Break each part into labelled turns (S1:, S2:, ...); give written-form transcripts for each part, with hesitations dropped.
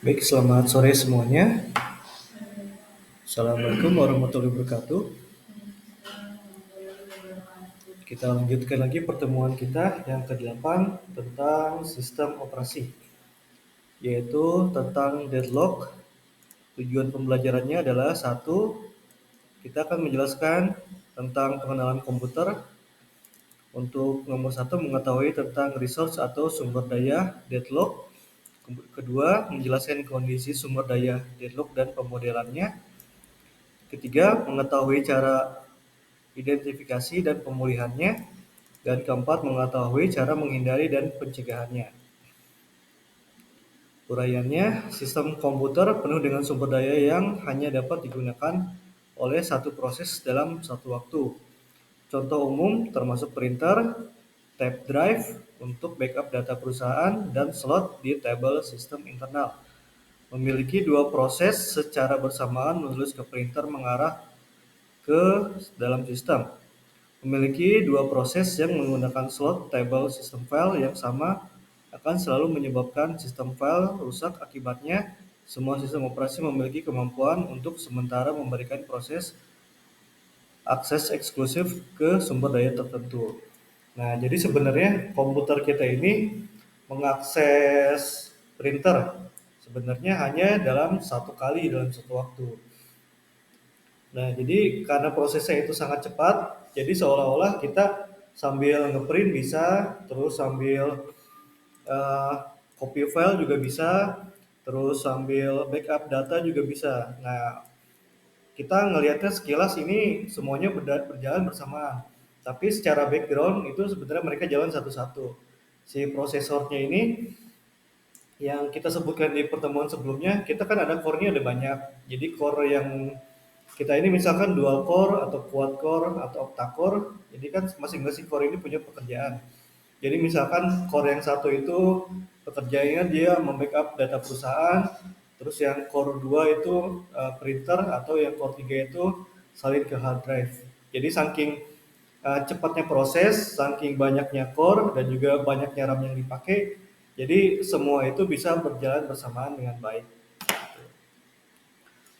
S1: Baik, selamat sore semuanya. Assalamualaikum warahmatullahi wabarakatuh. Kita lanjutkan lagi pertemuan kita yang ke-8 tentang sistem operasi, yaitu tentang deadlock. Tujuan pembelajarannya adalah satu, kita akan menjelaskan tentang pengenalan komputer. Untuk nomor satu, mengetahui tentang resource atau sumber daya deadlock. Kedua, menjelaskan kondisi sumber daya deadlock dan pemodelannya. Ketiga, mengetahui cara identifikasi dan pemulihannya. Dan keempat, mengetahui cara menghindari dan pencegahannya. Uraiannya, sistem komputer penuh dengan sumber daya yang hanya dapat digunakan oleh satu proses dalam satu waktu. Contoh umum termasuk printer, tape drive untuk backup data perusahaan, dan slot di tabel sistem internal. Memiliki dua proses secara bersamaan menulis ke printer mengarah ke dalam sistem. Memiliki dua proses yang menggunakan slot table sistem file yang sama akan selalu menyebabkan sistem file rusak. Akibatnya, semua sistem operasi memiliki kemampuan untuk sementara memberikan proses akses eksklusif ke sumber daya tertentu. Nah, jadi sebenarnya komputer kita ini mengakses printer sebenarnya hanya dalam satu kali dalam satu waktu. Nah, jadi karena prosesnya itu sangat cepat, jadi seolah-olah kita sambil ngeprint bisa, terus sambil eh, copy file juga bisa, terus sambil backup data juga bisa. Nah, kita ngelihatnya sekilas ini semuanya berjalan bersamaan. Tapi secara background itu sebenarnya mereka jalan satu-satu. Si prosesornya ini yang kita sebutkan di pertemuan sebelumnya, kita kan ada core-nya ada banyak. Jadi core yang kita ini misalkan dual core atau quad core atau octa core, jadi kan masing-masing core ini punya pekerjaan. Jadi misalkan core yang satu itu pekerjaannya dia membackup data perusahaan, terus yang core 2 itu printer, atau yang core 3 itu salin ke hard drive. Jadi saking cepatnya proses, saking banyaknya core dan juga banyaknya RAM yang dipakai, jadi semua itu bisa berjalan bersamaan dengan baik.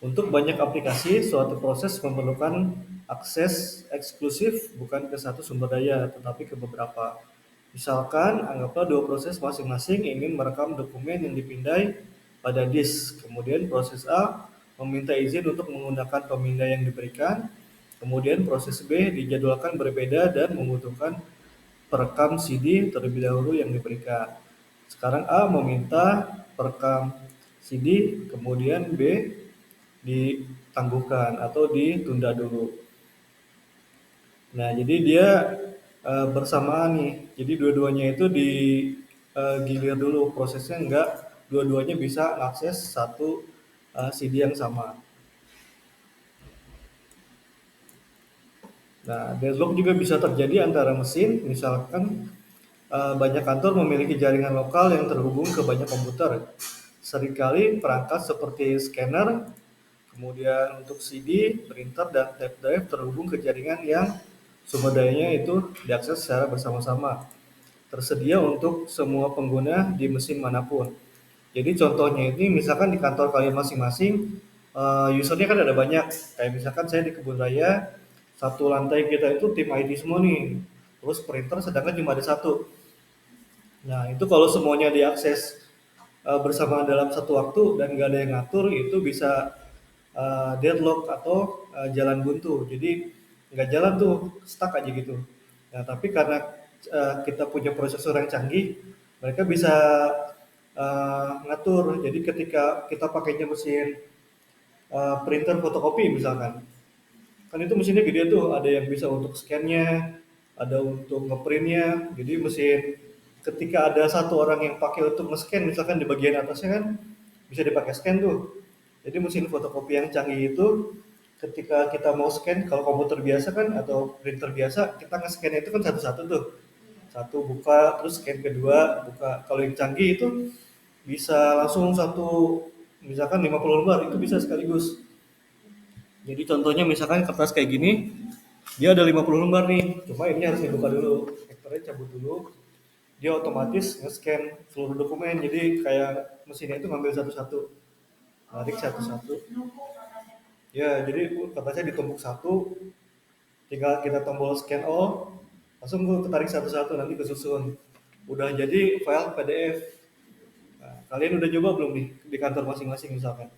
S1: Untuk banyak aplikasi, suatu proses memerlukan akses eksklusif bukan ke satu sumber daya, tetapi ke beberapa. Misalkan, anggaplah dua proses masing-masing ingin merekam dokumen yang dipindai pada disk. Kemudian proses A meminta izin untuk menggunakan pemindai yang diberikan. Kemudian proses B dijadwalkan berbeda dan membutuhkan perekam CD terlebih dahulu yang diberikan. Sekarang A meminta perekam CD, kemudian B ditangguhkan atau ditunda dulu. Nah, jadi dia bersamaan nih. Jadi dua-duanya itu digilir dulu prosesnya, enggak dua-duanya bisa akses satu CD yang sama. Nah, deadlock juga bisa terjadi antara mesin, misalkan banyak kantor memiliki jaringan lokal yang terhubung ke banyak komputer. Seringkali perangkat seperti scanner, kemudian untuk CD, printer, dan tape drive terhubung ke jaringan yang sumber dayanya itu diakses secara bersama-sama. Tersedia untuk semua pengguna di mesin manapun. Jadi contohnya ini misalkan di kantor kalian masing-masing, usernya kan ada banyak. Kayak misalkan saya di kebun raya, satu lantai kita itu tim IT semua nih. Terus printer sedangkan cuma ada satu. Nah, itu kalau semuanya diakses bersamaan dalam satu waktu dan nggak ada yang ngatur, itu bisa deadlock atau jalan buntu. Jadi nggak jalan tuh, stuck aja gitu. Nah, tapi karena kita punya prosesor yang canggih, mereka bisa ngatur. Jadi ketika kita pakainya mesin printer fotokopi misalkan, kan itu mesinnya gede tuh, ada yang bisa untuk scan-nya, ada untuk ngeprintnya. Jadi mesin ketika ada satu orang yang pakai untuk nge-scan, misalkan di bagian atasnya kan bisa dipakai scan tuh. Jadi mesin fotokopi yang canggih itu ketika kita mau scan, kalau komputer biasa kan atau printer biasa kita nge-scan itu kan satu-satu tuh. Satu buka, terus scan kedua buka. Kalau yang canggih itu bisa langsung satu, misalkan 50 lembar itu bisa sekaligus. Jadi contohnya misalkan kertas kayak gini, dia ada 50 lembar nih, cuma ini harus dibuka dulu, vektornya cabut dulu, dia otomatis nge-scan seluruh dokumen. Jadi kayak mesinnya itu ngambil satu-satu, narik satu-satu. Ya, jadi kertasnya ditumpuk satu, tinggal kita tombol scan all, langsung gue ketarik satu-satu nanti kesusun. Udah jadi file PDF. Nah, kalian udah coba belum nih di kantor masing-masing misalkan?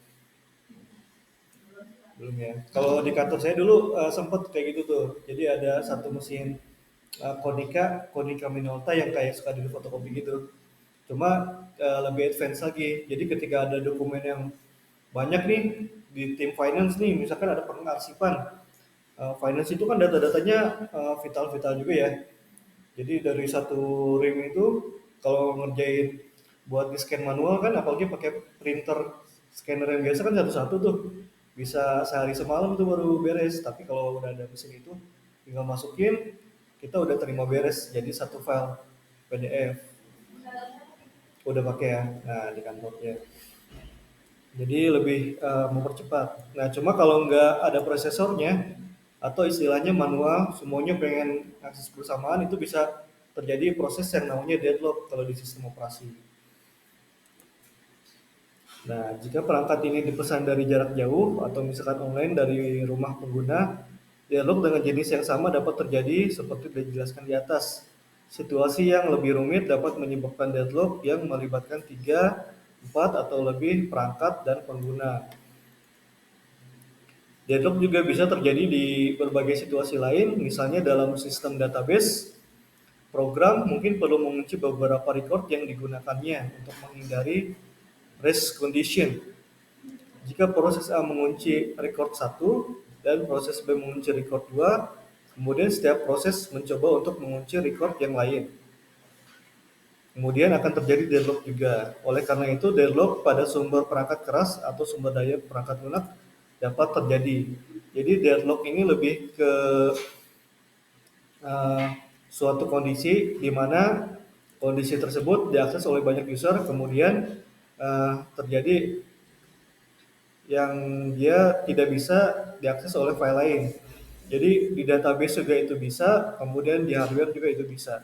S1: Belum ya. Kalau di kantor saya dulu sempet kayak gitu tuh. Jadi ada satu mesin Konica Minolta yang kayak suka di fotokopi gitu. Cuma lebih advance lagi. Jadi ketika ada dokumen yang banyak nih di tim finance nih, misalkan ada pengarsipan. Finance itu kan data-datanya vital-vital juga ya. Jadi dari satu rim itu kalau ngerjain buat di scan manual kan, apalagi pakai printer scanner yang biasa kan satu-satu tuh bisa sehari semalam tuh baru beres. Tapi kalau udah ada mesin itu tinggal masukin, kita udah terima beres jadi satu file PDF udah pakai ya. Nah di kantornya. Jadi lebih mempercepat. Nah cuma kalau nggak ada prosesornya atau istilahnya manual, semuanya pengen akses bersamaan itu bisa terjadi proses yang namanya deadlock kalau di sistem operasi. Nah jika perangkat ini dipesan dari jarak jauh atau misalkan online dari rumah pengguna, deadlock dengan jenis yang sama dapat terjadi seperti dijelaskan di atas. Situasi yang lebih rumit dapat menyebabkan deadlock yang melibatkan 3, 4 atau lebih perangkat dan pengguna. Deadlock juga bisa terjadi di berbagai situasi lain, misalnya dalam sistem database, program mungkin perlu mengunci beberapa record yang digunakannya untuk menghindari race condition. Jika proses A mengunci record 1 dan proses B mengunci record 2, kemudian setiap proses mencoba untuk mengunci record yang lain. Kemudian akan terjadi deadlock juga. Oleh karena itu, deadlock pada sumber perangkat keras atau sumber daya perangkat lunak dapat terjadi. Jadi deadlock ini lebih ke uh, suatu kondisi di mana kondisi tersebut diakses oleh banyak user, kemudian terjadi yang dia tidak bisa diakses oleh file lain. Jadi di database juga itu bisa, kemudian di hardware juga itu bisa.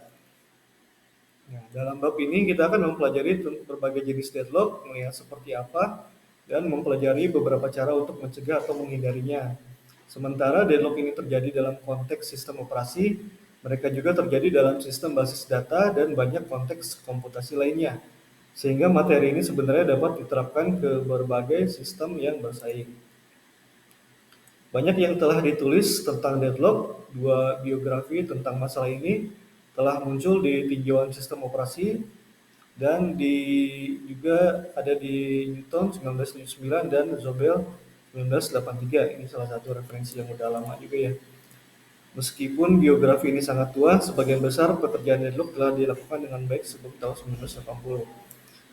S1: Nah, dalam bab ini kita akan mempelajari berbagai jenis deadlock, melihat seperti apa, dan mempelajari beberapa cara untuk mencegah atau menghindarinya. Sementara deadlock ini terjadi dalam konteks sistem operasi, mereka juga terjadi dalam sistem basis data dan banyak konteks komputasi lainnya. Sehingga materi ini sebenarnya dapat diterapkan ke berbagai sistem yang bersaing. Banyak yang telah ditulis tentang deadlock, 2 biografi tentang masalah ini telah muncul di tinjauan sistem operasi dan juga ada di Newton 1979 dan Zobel 1983. Ini salah satu referensi yang udah lama juga ya. Meskipun biografi ini sangat tua, sebagian besar pekerjaan deadlock telah dilakukan dengan baik sebelum tahun 1980.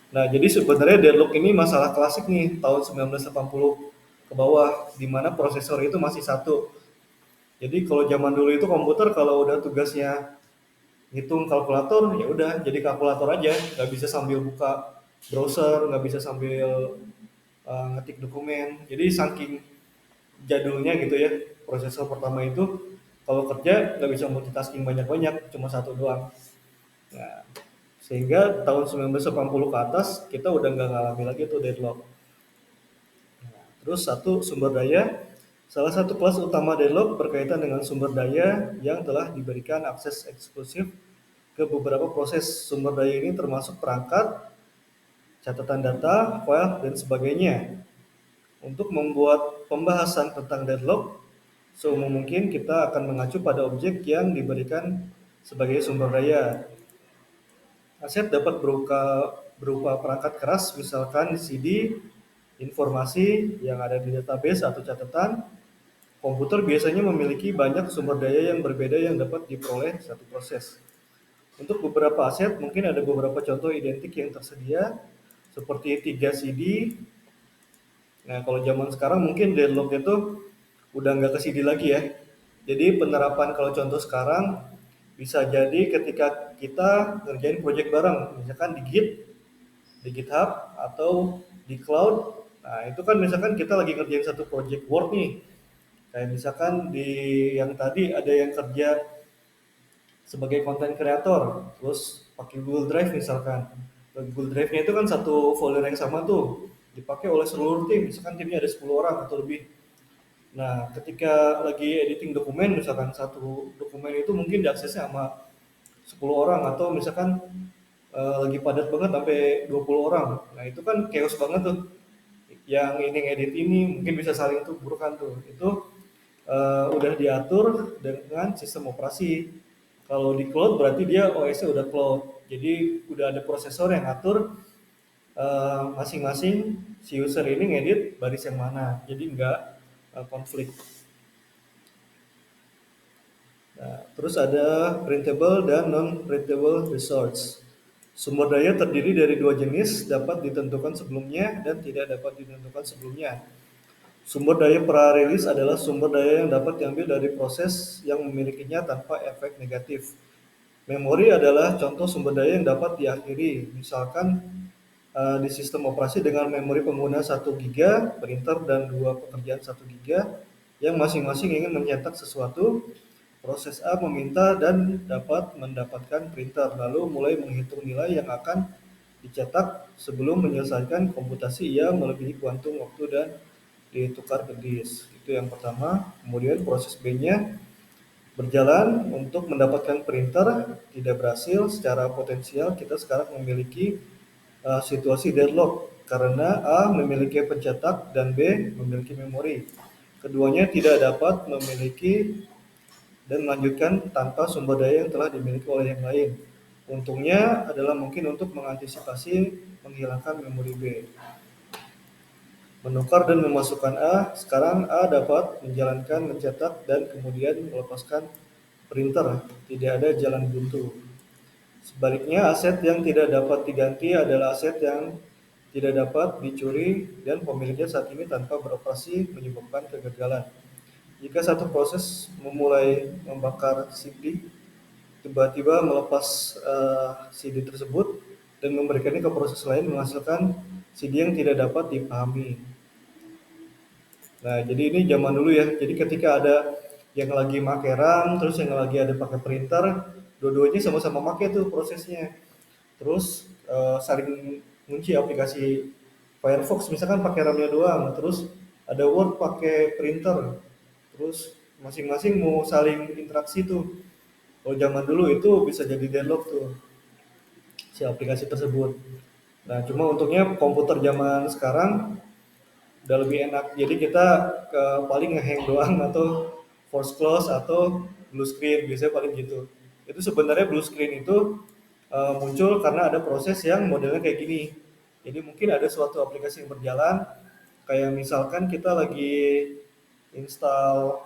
S1: Nah, jadi sebenarnya deadlock ini masalah klasik nih tahun 1980 ke bawah, di mana prosesor itu masih satu. Jadi kalau zaman dulu itu komputer kalau udah tugasnya ngitung kalkulator ya udah jadi kalkulator aja, nggak bisa sambil buka browser, nggak bisa sambil ngetik dokumen. Jadi saking jadulnya gitu ya prosesor pertama itu kalau kerja nggak bisa multitasking banyak-banyak, cuma satu doang. Nah, sehingga tahun 1980 ke atas kita udah nggak ngalami lagi tuh deadlock. Terus satu sumber daya, salah satu kelas utama deadlock berkaitan dengan sumber daya yang telah diberikan akses eksklusif ke beberapa proses. Sumber daya ini termasuk perangkat, catatan data, file, dan sebagainya. Untuk membuat pembahasan tentang deadlock, seumum mungkin kita akan mengacu pada objek yang diberikan sebagai sumber daya. Aset dapat berupa perangkat keras, misalkan CD, informasi yang ada di database atau catatan. Komputer biasanya memiliki banyak sumber daya yang berbeda yang dapat diperoleh satu proses. Untuk beberapa aset, mungkin ada beberapa contoh identik yang tersedia, seperti 3 CD. Nah, kalau zaman sekarang mungkin deadlock itu udah nggak ke CD lagi ya. Jadi penerapan kalau contoh sekarang bisa jadi ketika kita ngerjain project bareng, misalkan di Git, di GitHub, atau di cloud. Nah, itu kan misalkan kita lagi ngerjain satu project Word nih. Kayak misalkan di yang tadi ada yang kerja sebagai content creator, terus pakai Google Drive misalkan. Google Drive-nya itu kan satu folder yang sama tuh, dipakai oleh seluruh tim, misalkan timnya ada 10 orang atau lebih. Nah, ketika lagi editing dokumen, misalkan satu dokumen itu mungkin diaksesnya sama 10 orang, atau misalkan lagi padat banget sampai 20 orang. Nah, itu kan chaos banget tuh. Yang ini ngedit ini mungkin bisa saling tuburkan tuh. Itu udah diatur dengan sistem operasi. Kalau di cloud berarti dia OS-nya udah cloud. Jadi udah ada prosesor yang ngatur masing-masing si user ini ngedit baris yang mana. Jadi nggak konflik. Nah, terus ada printable dan non-printable resource. Sumber daya terdiri dari dua jenis, dapat ditentukan sebelumnya dan tidak dapat ditentukan sebelumnya. Sumber daya pra-rilis adalah sumber daya yang dapat diambil dari proses yang memilikinya tanpa efek negatif. Memori adalah contoh sumber daya yang dapat diakhiri, misalkan di sistem operasi dengan memori pengguna 1 giga, printer dan dua pekerjaan 1 giga, yang masing-masing ingin mencetak sesuatu. Proses A meminta dan dapat mendapatkan printer, lalu mulai menghitung nilai yang akan dicetak sebelum menyelesaikan komputasi yang melebihi kuantum waktu dan ditukar ke disk. Itu yang pertama. Kemudian proses B-nya berjalan untuk mendapatkan printer, tidak berhasil. Secara potensial kita sekarang memiliki situasi deadlock karena A memiliki pencetak dan B memiliki memori. Keduanya tidak dapat memiliki dan melanjutkan tanpa sumber daya yang telah dimiliki oleh yang lain. Untungnya adalah mungkin untuk mengantisipasi menghilangkan memori B. Menukar dan memasukkan A, sekarang A dapat menjalankan mencetak dan kemudian melepaskan printer, tidak ada jalan buntu. Sebaliknya, aset yang tidak dapat diganti adalah aset yang tidak dapat dicuri dan pemiliknya saat ini tanpa beroperasi menyebabkan kegagalan. Jika satu proses memulai membakar CD, tiba-tiba melepas CD tersebut dan memberikannya ke proses lain menghasilkan CD yang tidak dapat dipahami. Nah, jadi ini zaman dulu ya. Jadi ketika ada yang lagi make RAM, terus yang lagi ada pakai printer, dua-duanya sama-sama make tuh prosesnya. Terus saling ngunci aplikasi Firefox misalkan pakai RAM-nya doang, terus ada Word pakai printer, terus masing-masing mau saling interaksi tuh. Kalau zaman dulu itu bisa jadi deadlock tuh si aplikasi tersebut. Nah, cuma untungnya komputer zaman sekarang udah lebih enak. Jadi kita paling ngehang doang atau force close atau blue screen biasanya paling gitu. Itu sebenarnya blue screen itu muncul karena ada proses yang modelnya kayak gini. Jadi mungkin ada suatu aplikasi yang berjalan, kayak misalkan kita lagi install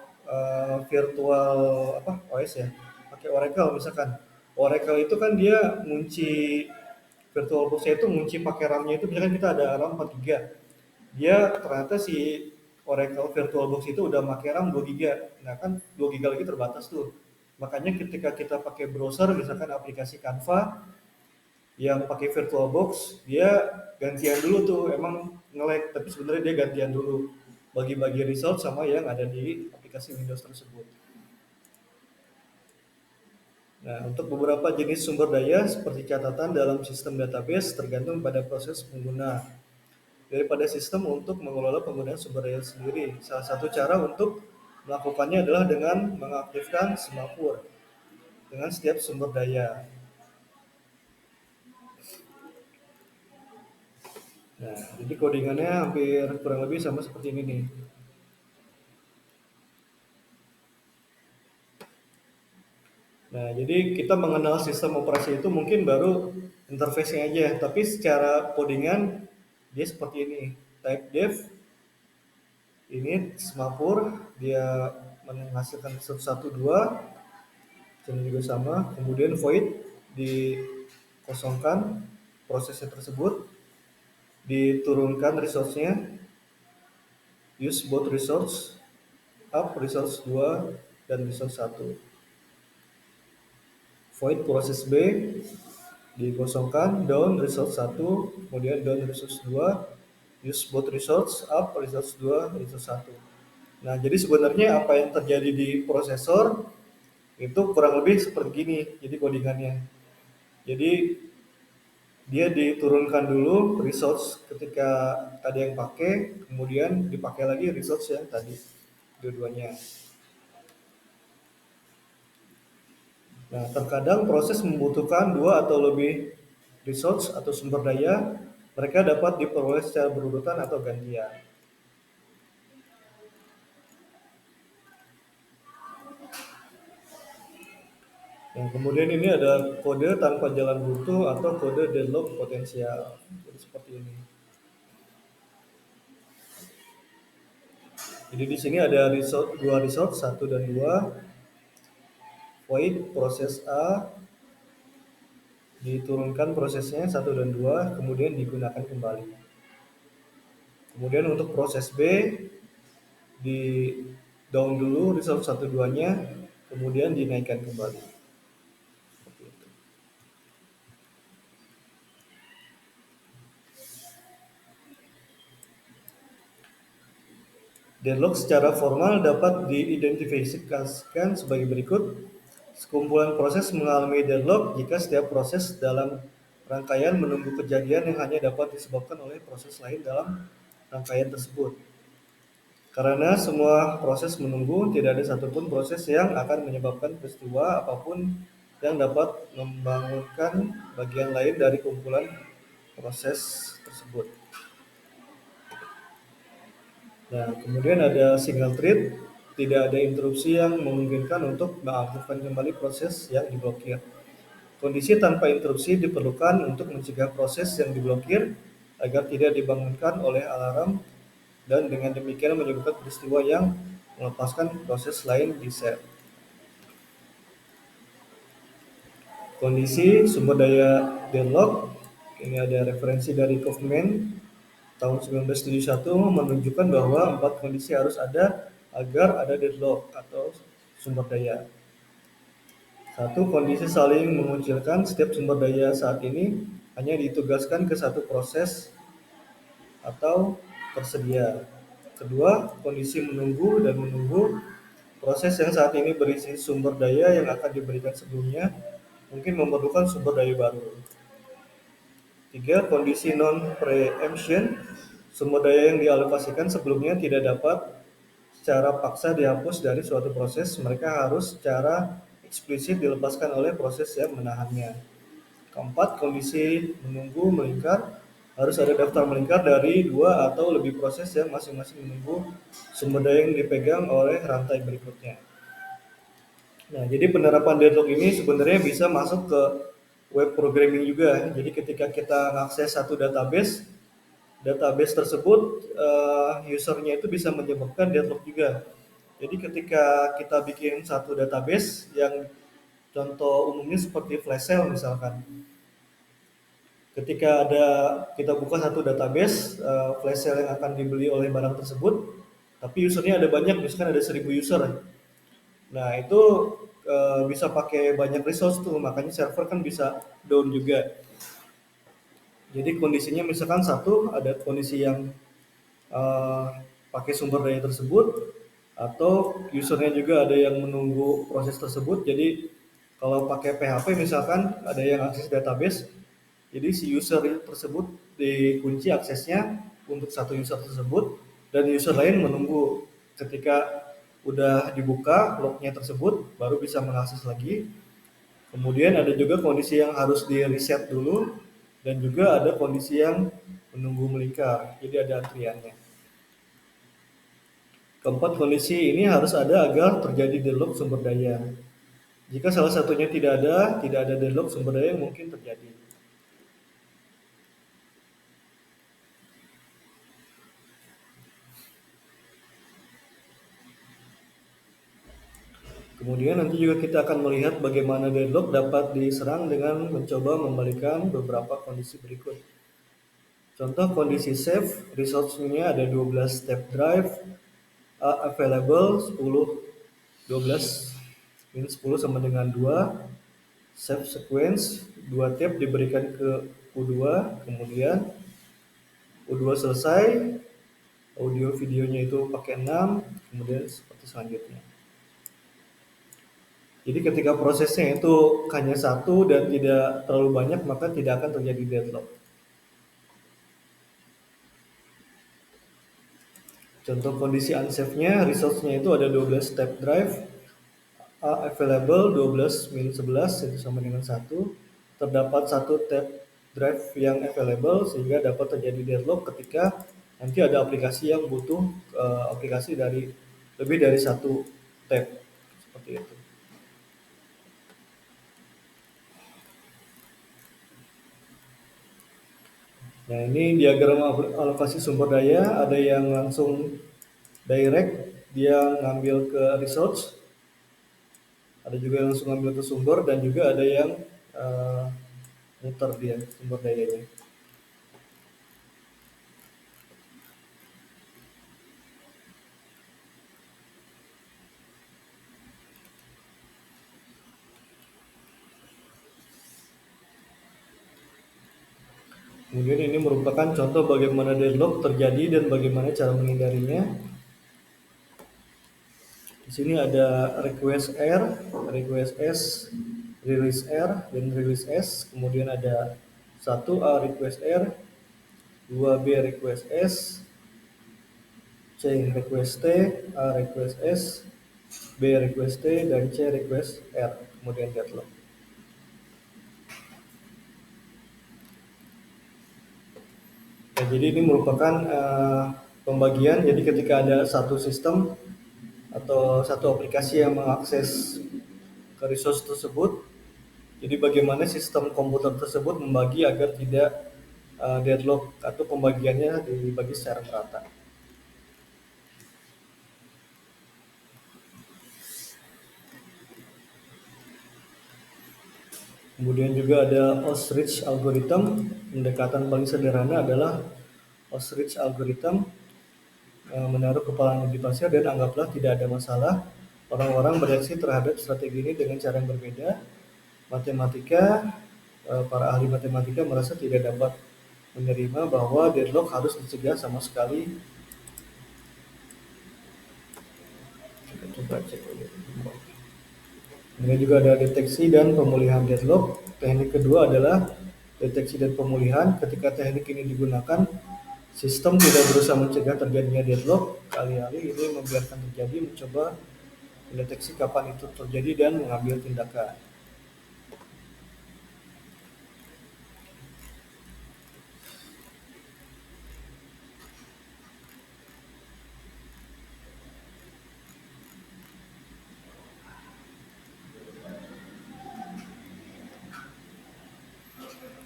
S1: virtual apa OS ya, pakai Oracle misalkan. Oracle itu kan dia ngunci VirtualBox itu ngunci pakai RAM-nya itu misalkan kita ada RAM 4 GB. Dia ternyata si Oracle VirtualBox itu udah pakai RAM 2 GB. Nah kan 2 GB lagi terbatas tuh. Makanya ketika kita pakai browser misalkan aplikasi Canva yang pakai VirtualBox, dia gantian dulu tuh, emang nge-lag, tapi sebenarnya dia gantian dulu bagi-bagi result sama yang ada di aplikasi Windows tersebut. Nah, untuk beberapa jenis sumber daya seperti catatan dalam sistem database tergantung pada proses pengguna daripada sistem untuk mengelola penggunaan sumber daya sendiri. Salah satu cara untuk melakukannya adalah dengan mengaktifkan semapur dengan setiap sumber daya. Nah, jadi codingannya hampir kurang lebih sama seperti ini nih. Nah, jadi kita mengenal sistem operasi itu mungkin baru interface-nya aja, tapi secara codingan dia seperti ini. Type def, init, semapur, dia menghasilkan 112, sini juga sama. Kemudian void dikosongkan prosesnya tersebut, diturunkan resource-nya, use both resource, up resource 2 dan resource 1. Void proses B dikosongkan, down resource 1, kemudian down resource 2, use both resource, up resource 2, resource 1. Nah, jadi sebenarnya apa yang terjadi di prosesor itu kurang lebih seperti gini, jadi codingannya. Jadi dia diturunkan dulu resource ketika tadi yang pakai, kemudian dipakai lagi resource yang tadi, dua-duanya. Nah, terkadang proses membutuhkan dua atau lebih resource atau sumber daya, mereka dapat diperoleh secara berurutan atau gantian. Yang kemudian ini ada kode tanpa jalan buntu atau kode deadlock potensial. Jadi seperti ini. Jadi di sini ada dua resource, satu dan dua. Void proses A diturunkan prosesnya satu dan dua, kemudian digunakan kembali. Kemudian untuk proses B di down dulu resource satu duanya, kemudian dinaikkan kembali. Deadlock secara formal dapat diidentifikasikan sebagai berikut. Sekumpulan proses mengalami deadlock jika setiap proses dalam rangkaian menunggu kejadian yang hanya dapat disebabkan oleh proses lain dalam rangkaian tersebut. Karena semua proses menunggu, tidak ada satupun proses yang akan menyebabkan peristiwa apapun yang dapat membangunkan bagian lain dari kumpulan proses tersebut. Nah, kemudian ada single thread, tidak ada interupsi yang memungkinkan untuk mengaktifkan kembali proses yang diblokir. Kondisi tanpa interupsi diperlukan untuk mencegah proses yang diblokir agar tidak dibangunkan oleh alarm dan dengan demikian menyebabkan peristiwa yang melepaskan proses lain di set. Kondisi sumber daya deadlock, ini ada referensi dari Kaufman tahun 1971 menunjukkan bahwa 4 kondisi harus ada agar ada deadlock atau sumber daya. Satu, kondisi saling mengucilkan. Setiap sumber daya saat ini hanya ditugaskan ke satu proses atau tersedia. Kedua, kondisi menunggu dan menunggu. Proses yang saat ini berisi sumber daya yang akan diberikan sebelumnya mungkin memerlukan sumber daya baru. Tiga, kondisi non-preemption. Sumber daya yang dialokasikan sebelumnya tidak dapat secara paksa dihapus dari suatu proses, mereka harus secara eksplisit dilepaskan oleh proses yang menahannya. Keempat, kondisi menunggu melingkar. Harus ada daftar melingkar dari dua atau lebih proses yang masing-masing menunggu sumber daya yang dipegang oleh rantai berikutnya. Nah, jadi penerapan deadlock ini sebenarnya bisa masuk ke web programming juga. Jadi ketika kita mengakses satu database tersebut usernya itu bisa menyebabkan deadlock juga. Jadi ketika kita bikin satu database yang contoh umumnya seperti flash sale misalkan. Ketika kita buka satu database flash sale yang akan dibeli oleh barang tersebut, tapi usernya ada banyak, misalkan ada 1000 user. Nah, itu bisa pakai banyak resource tuh, makanya server kan bisa down juga. Jadi kondisinya misalkan satu, ada kondisi yang uh, pakai sumber daya tersebut, atau usernya juga ada yang menunggu proses tersebut. Jadi kalau pakai PHP misalkan ada yang akses database, jadi si user tersebut dikunci aksesnya untuk satu user tersebut, dan user lain menunggu ketika udah dibuka lognya tersebut baru bisa mengakses lagi. Kemudian ada juga kondisi yang harus di reset dulu, dan juga ada kondisi yang menunggu melingkar, jadi ada antriannya. Keempat, kondisi ini harus ada agar terjadi deadlock sumber daya. Jika salah satunya tidak ada deadlock sumber daya yang mungkin terjadi. Kemudian nanti juga kita akan melihat bagaimana deadlock dapat diserang dengan mencoba membalikan beberapa kondisi berikut. Contoh kondisi save, resource-nya ada 12 step drive, available 10, 12, min 10 sama dengan 2, save sequence, 2 tab diberikan ke U2, kemudian U2 selesai, audio videonya itu pakai 6, kemudian seperti selanjutnya. Jadi ketika prosesnya itu hanya satu dan tidak terlalu banyak, maka tidak akan terjadi deadlock. Contoh kondisi unsafe-nya, resource-nya itu ada 12 step drive, available 12-11 itu sama dengan 1. Terdapat satu tab drive yang available sehingga dapat terjadi deadlock ketika nanti ada aplikasi yang butuh aplikasi dari lebih dari satu tab seperti itu. Nah, ini diagram alokasi sumber daya, ada yang langsung direct, dia ngambil ke resource, ada juga yang langsung ngambil ke sumber, dan juga ada yang uh, muter dia sumber dayanya. Kemudian ini merupakan contoh bagaimana deadlock terjadi dan bagaimana cara menghindarinya. Di sini ada request R, request S, release R, dan release S. Kemudian ada 1A request R, 2B request S, C request T, A request S, B request T, dan C request R. Kemudian deadlock. Ya, jadi ini merupakan pembagian. Jadi ketika ada satu sistem atau satu aplikasi yang mengakses ke resource tersebut, jadi bagaimana sistem komputer tersebut membagi agar tidak deadlock atau pembagiannya dibagi secara merata. Kemudian juga ada ostrich algorithm. Pendekatan paling sederhana adalah ostrich algorithm, menaruh kepala di pasir dan anggaplah tidak ada masalah. Orang-orang bereaksi terhadap strategi ini dengan cara yang berbeda. Matematika, para ahli matematika merasa tidak dapat menerima bahwa deadlock harus dicegah sama sekali. Kita coba cek dulu. Kemudian juga ada deteksi dan pemulihan deadlock. Teknik kedua adalah deteksi dan pemulihan. Ketika teknik ini digunakan, sistem tidak berusaha mencegah terjadinya deadlock. Alih-alih ini membiarkan terjadi, mencoba mendeteksi kapan itu terjadi dan mengambil tindakan.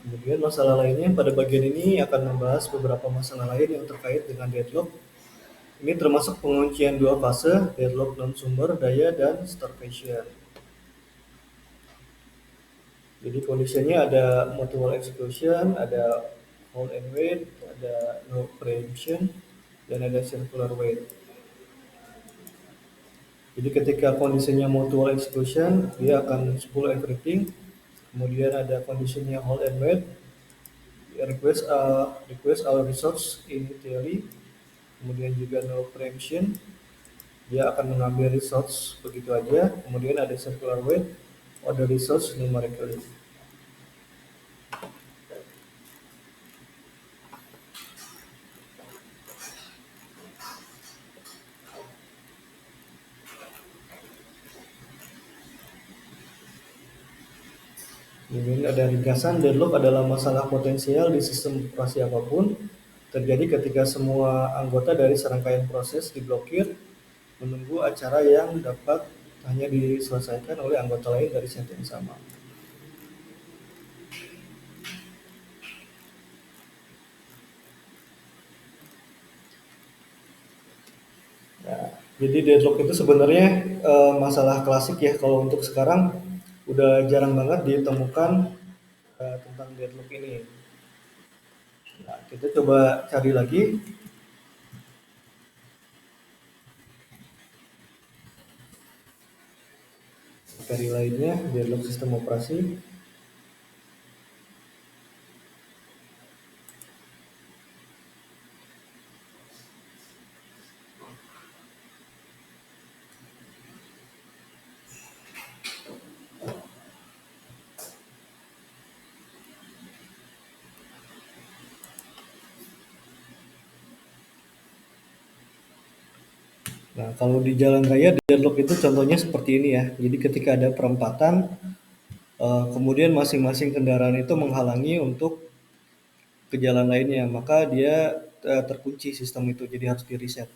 S1: Kemudian masalah lainnya pada bagian ini akan membahas beberapa masalah lain yang terkait dengan deadlock. Ini termasuk penguncian dua fase, deadlock non-sumber daya dan starvation. Jadi kondisinya ada multiple exclusion, ada hold and wait, ada no preemption, dan ada circular wait. Jadi ketika kondisinya mutual exclusion, dia akan spool everything. Kemudian ada kondisinya hold and wait, request our resource immediately. Kemudian juga no preemption, dia akan mengambil resource begitu aja. Kemudian ada circular wait, order resource numerically. Kemudian ada ringkasan, deadlock adalah masalah potensial di sistem operasi apapun. Terjadi ketika semua anggota dari serangkaian proses diblokir, menunggu acara yang dapat hanya diselesaikan oleh anggota lain dari set yang sama. Nah, jadi deadlock itu sebenarnya masalah klasik ya. Kalau untuk sekarang udah jarang banget ditemukan tentang deadlock ini. Nah, kita coba cari lagi. Materi lainnya, deadlock sistem operasi. Nah, kalau di jalan raya deadlock itu contohnya seperti ini ya. Jadi ketika ada perempatan, kemudian masing-masing kendaraan itu menghalangi untuk ke jalan lainnya, maka dia terkunci sistem itu, jadi harus di reset.